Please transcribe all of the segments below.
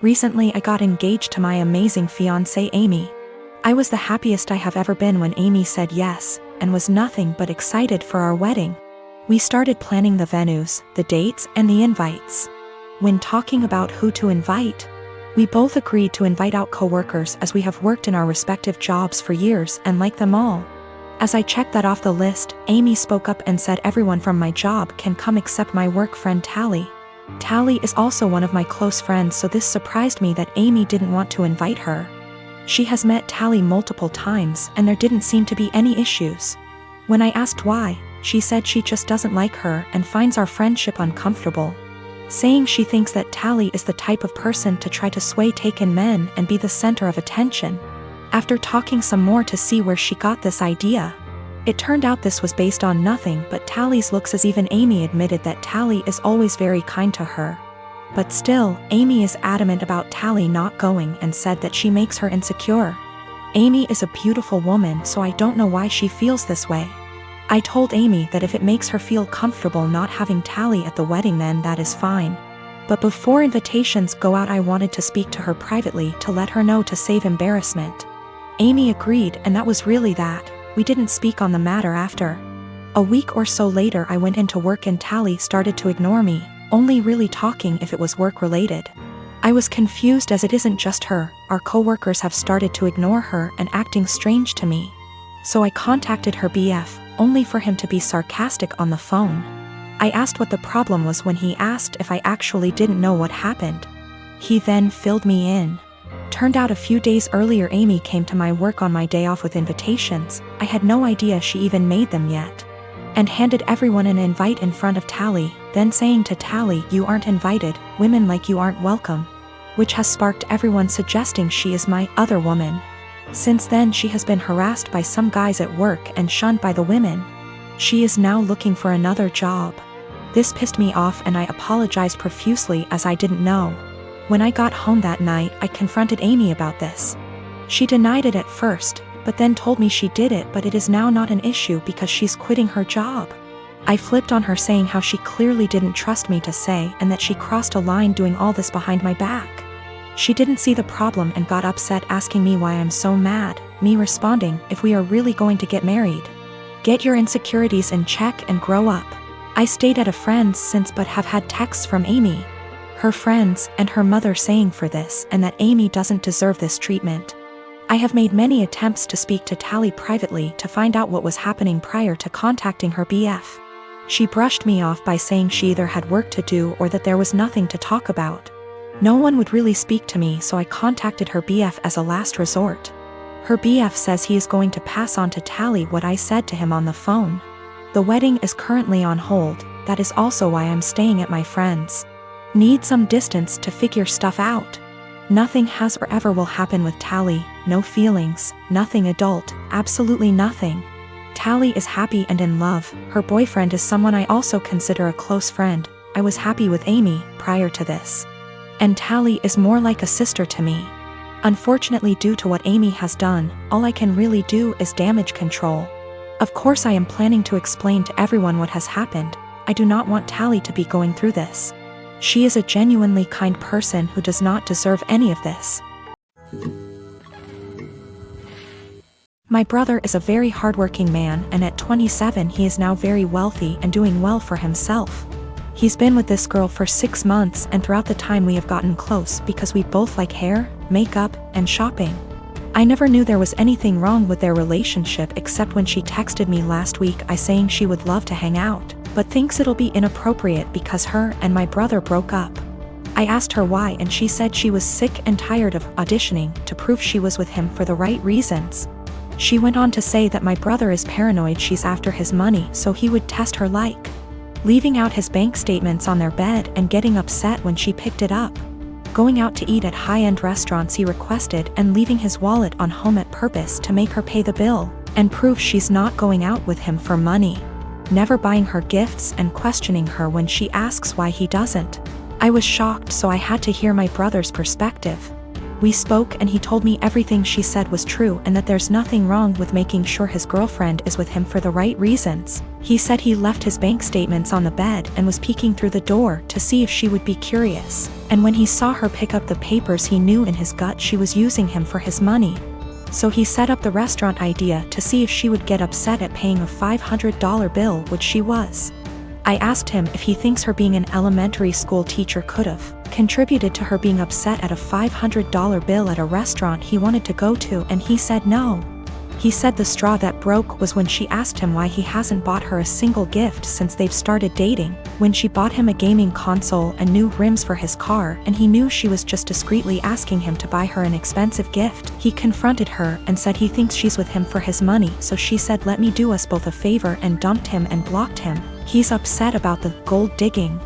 Recently I got engaged to my amazing fiancée Amy. I was the happiest I have ever been when Amy said yes, and was nothing but excited for our wedding. We started planning the venues, the dates, and the invites. When talking about who to invite, we both agreed to invite out coworkers as we have worked in our respective jobs for years and like them all. As I checked that off the list, Amy spoke up and said everyone from my job can come except my work friend Tally. Tally is also one of my close friends, so this surprised me that Amy didn't want to invite her. She has met Tally multiple times and there didn't seem to be any issues. When I asked why, she said she just doesn't like her and finds our friendship uncomfortable, saying she thinks that Tally is the type of person to try to sway taken men and be the center of attention. After talking some more to see where she got this idea, it turned out this was based on nothing but Tally's looks, as even Amy admitted that Tally is always very kind to her. But still, Amy is adamant about Tally not going and said that she makes her insecure. Amy is a beautiful woman, so I don't know why she feels this way. I told Amy that if it makes her feel comfortable not having Tally at the wedding, then that is fine. But before invitations go out, I wanted to speak to her privately to let her know to save embarrassment. Amy agreed, and that was really that. We didn't speak on the matter after. A week or so later I went into work and Tally started to ignore me, only really talking if it was work related. I was confused as it isn't just her, our coworkers have started to ignore her and acting strange to me. So I contacted her BF, only for him to be sarcastic on the phone. I asked what the problem was when he asked if I actually didn't know what happened. He then filled me in. Turned out a few days earlier Amy came to my work on my day off with invitations. I had no idea she even made them yet. And handed everyone an invite in front of Tally, then saying to Tally, "You aren't invited, women like you aren't welcome," which has sparked everyone suggesting she is my other woman. Since then she has been harassed by some guys at work and shunned by the women. She is now looking for another job. This pissed me off and I apologized profusely as I didn't know. When I got home that night, I confronted Amy about this. She denied it at first, but then told me she did it, but it is now not an issue because she's quitting her job. I flipped on her, saying how she clearly didn't trust me to say and that she crossed a line doing all this behind my back. She didn't see the problem and got upset, asking me why I'm so mad, me responding, "If we are really going to get married, get your insecurities in check and grow up." I stayed at a friend's since but have had texts from Amy, her friends, and her mother saying for this and that Amy doesn't deserve this treatment. I have made many attempts to speak to Tally privately to find out what was happening prior to contacting her BF. She brushed me off by saying she either had work to do or that there was nothing to talk about. No one would really speak to me, so I contacted her BF as a last resort. Her BF says he is going to pass on to Tally what I said to him on the phone. The wedding is currently on hold, that is also why I'm staying at my friend's. Need some distance to figure stuff out. Nothing has or ever will happen with Tally, no feelings, nothing adult, absolutely nothing. Tally is happy and in love, her boyfriend is someone I also consider a close friend. I was happy with Amy prior to this. And Tally is more like a sister to me. Unfortunately, due to what Amy has done, all I can really do is damage control. Of course I am planning to explain to everyone what has happened. I do not want Tally to be going through this. She is a genuinely kind person who does not deserve any of this. My brother is a very hardworking man, and at 27 he is now very wealthy and doing well for himself. He's been with this girl for 6 months, and throughout the time we have gotten close because we both like hair, makeup, and shopping. I never knew there was anything wrong with their relationship except when she texted me last week saying she would love to hang out, but thinks it'll be inappropriate because her and my brother broke up. I asked her why, and she said she was sick and tired of auditioning to prove she was with him for the right reasons. She went on to say that my brother is paranoid she's after his money, so he would test her, like leaving out his bank statements on their bed and getting upset when she picked it up, going out to eat at high-end restaurants he requested and leaving his wallet on home at purpose to make her pay the bill and prove she's not going out with him for money, never buying her gifts and questioning her when she asks why he doesn't. I was shocked, so I had to hear my brother's perspective. We spoke and he told me everything she said was true and that there's nothing wrong with making sure his girlfriend is with him for the right reasons. He said he left his bank statements on the bed and was peeking through the door to see if she would be curious. And when he saw her pick up the papers, he knew in his gut she was using him for his money. So he set up the restaurant idea to see if she would get upset at paying a $500 bill, which she was. I asked him if he thinks her being an elementary school teacher could have contributed to her being upset at a $500 bill at a restaurant he wanted to go to, and he said no. He said the straw that broke was when she asked him why he hasn't bought her a single gift since they've started dating, when she bought him a gaming console and new rims for his car, and he knew she was just discreetly asking him to buy her an expensive gift. He confronted her and said he thinks she's with him for his money, so she said let me do us both a favor and dumped him and blocked him. He's upset about the gold digging.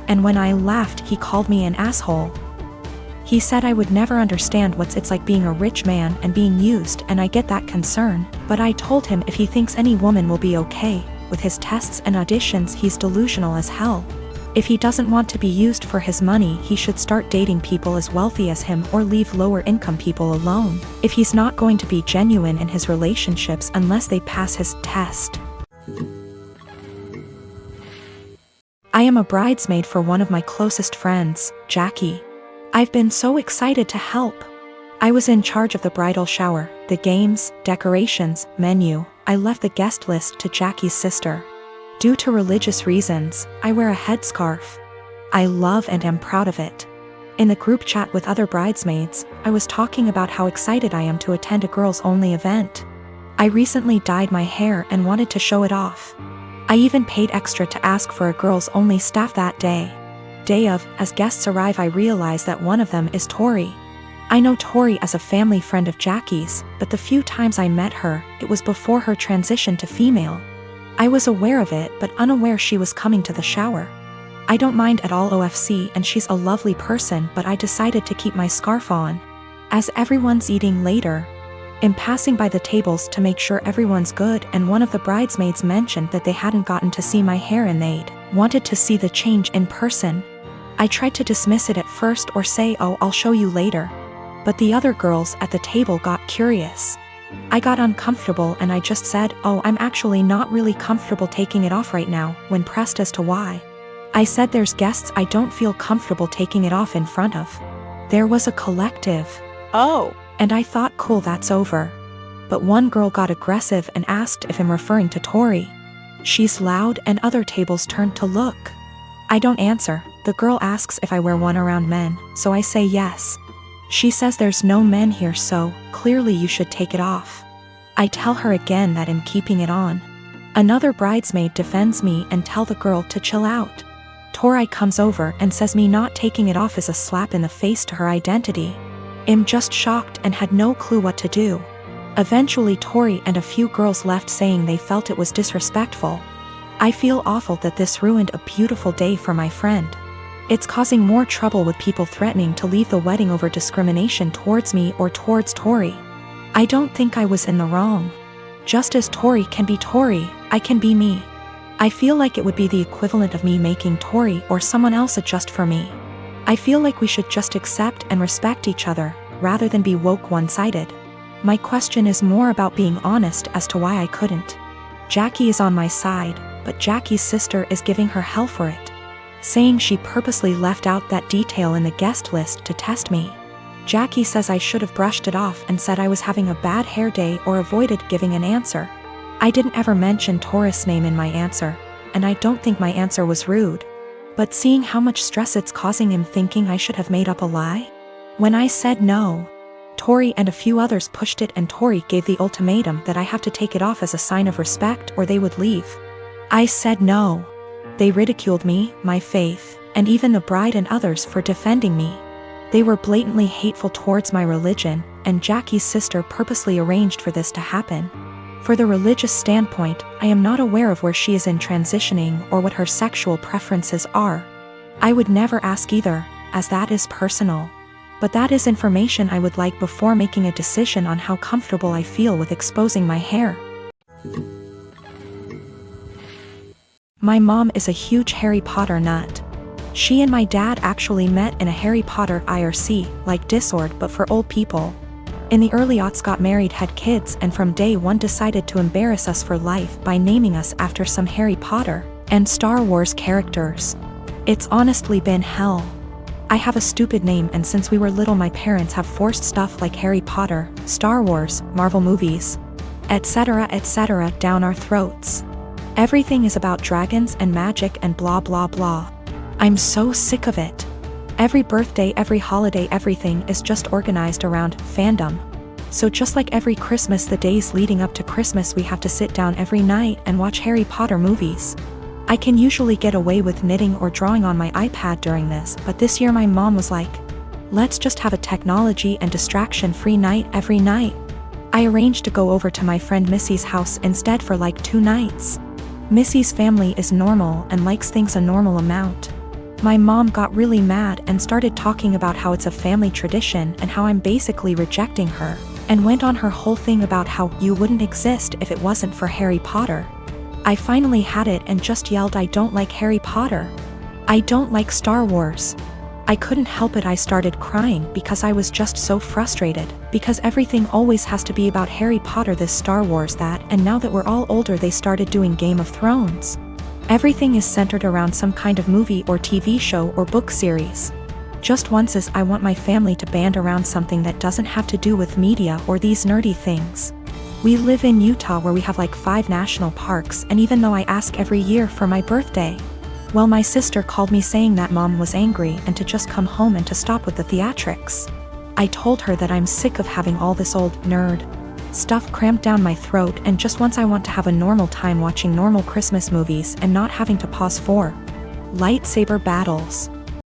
And when I laughed, he called me an asshole. He said I would never understand what it's like being a rich man and being used, and I get that concern, but I told him if he thinks any woman will be okay with his tests and auditions, he's delusional as hell. If he doesn't want to be used for his money, he should start dating people as wealthy as him or leave lower income people alone, if he's not going to be genuine in his relationships unless they pass his test. I am a bridesmaid for one of my closest friends, Jackie. I've been so excited to help. I was in charge of the bridal shower, the games, decorations, menu. I left the guest list to Jackie's sister. Due to religious reasons, I wear a headscarf. I love and am proud of it. In the group chat with other bridesmaids, I was talking about how excited I am to attend a girls-only event. I recently dyed my hair and wanted to show it off. I even paid extra to ask for a girls-only staff that day. Day of, as guests arrive, I realize that one of them is Tori. I know Tori as a family friend of Jackie's, but the few times I met her, it was before her transition to female. I was aware of it, but unaware she was coming to the shower. I don't mind at all OFC and she's a lovely person, but I decided to keep my scarf on. As everyone's eating later, I'm passing by the tables to make sure everyone's good, and one of the bridesmaids mentioned that they hadn't gotten to see my hair and they'd wanted to see the change in person. I tried to dismiss it at first or say, oh, I'll show you later. But the other girls at the table got curious. I got uncomfortable and I just said, oh, I'm actually not really comfortable taking it off right now, when pressed as to why. I said there's guests I don't feel comfortable taking it off in front of. There was a collective. Oh. And I thought cool, that's over. But one girl got aggressive and asked if I'm referring to Tori. She's loud and other tables turned to look. I don't answer. The girl asks if I wear one around men, so I say yes. She says there's no men here, so clearly you should take it off. I tell her again that I'm keeping it on. Another bridesmaid defends me and tell the girl to chill out. Tori comes over and says me not taking it off is a slap in the face to her identity. I'm just shocked and had no clue what to do. Eventually Tori and a few girls left saying they felt it was disrespectful. I feel awful that this ruined a beautiful day for my friend. It's causing more trouble with people threatening to leave the wedding over discrimination towards me or towards Tori. I don't think I was in the wrong. Just as Tori can be Tori, I can be me. I feel like it would be the equivalent of me making Tori or someone else adjust for me. I feel like we should just accept and respect each other, rather than be woke one-sided. My question is more about being honest as to why I couldn't. Jackie is on my side, but Jackie's sister is giving her hell for it, saying she purposely left out that detail in the guest list to test me. Jackie says I should have brushed it off and said I was having a bad hair day or avoided giving an answer. I didn't ever mention Taurus' name in my answer, and I don't think my answer was rude. But seeing how much stress it's causing him, thinking I should have made up a lie? When I said no, Tori and a few others pushed it, and Tori gave the ultimatum that I have to take it off as a sign of respect or they would leave. I said no. They ridiculed me, my faith, and even the bride and others for defending me. They were blatantly hateful towards my religion, and Jackie's sister purposely arranged for this to happen. For the religious standpoint, I am not aware of where she is in transitioning or what her sexual preferences are. I would never ask either, as that is personal. But that is information I would like before making a decision on how comfortable I feel with exposing my hair. My mom is a huge Harry Potter nut. She and my dad actually met in a Harry Potter IRC, like Discord but for old people. In the early aughts got married, had kids, and from day one decided to embarrass us for life by naming us after some Harry Potter and Star Wars characters. It's honestly been hell. I have a stupid name, and since we were little my parents have forced stuff like Harry Potter, Star Wars, Marvel movies, etc. down our throats. Everything is about dragons and magic and blah blah blah. I'm so sick of it. Every birthday, every holiday, everything is just organized around fandom. So just like every Christmas, the days leading up to Christmas we have to sit down every night and watch Harry Potter movies. I can usually get away with knitting or drawing on my iPad during this, but this year my mom was like, let's just have a technology and distraction-free night every night. I arranged to go over to my friend Missy's house instead for like 2 nights. Missy's family is normal and likes things a normal amount. My mom got really mad and started talking about how it's a family tradition and how I'm basically rejecting her, and went on her whole thing about how you wouldn't exist if it wasn't for Harry Potter. I finally had it and just yelled, I don't like Harry Potter. I don't like Star Wars. I couldn't help it. I started crying because I was just so frustrated, because everything always has to be about Harry Potter, this, Star Wars, that, and now that we're all older they started doing Game of Thrones. Everything is centered around some kind of movie or TV show or book series. Just once is I want my family to band around something that doesn't have to do with media or these nerdy things. We live in Utah where we have like 5 national parks, and even though I ask every year for my birthday, well, my sister called me saying that mom was angry and to just come home and to stop with the theatrics. I told her that I'm sick of having all this old nerd stuff cramped down my throat, and just once I want to have a normal time watching normal Christmas movies and not having to pause for lightsaber battles.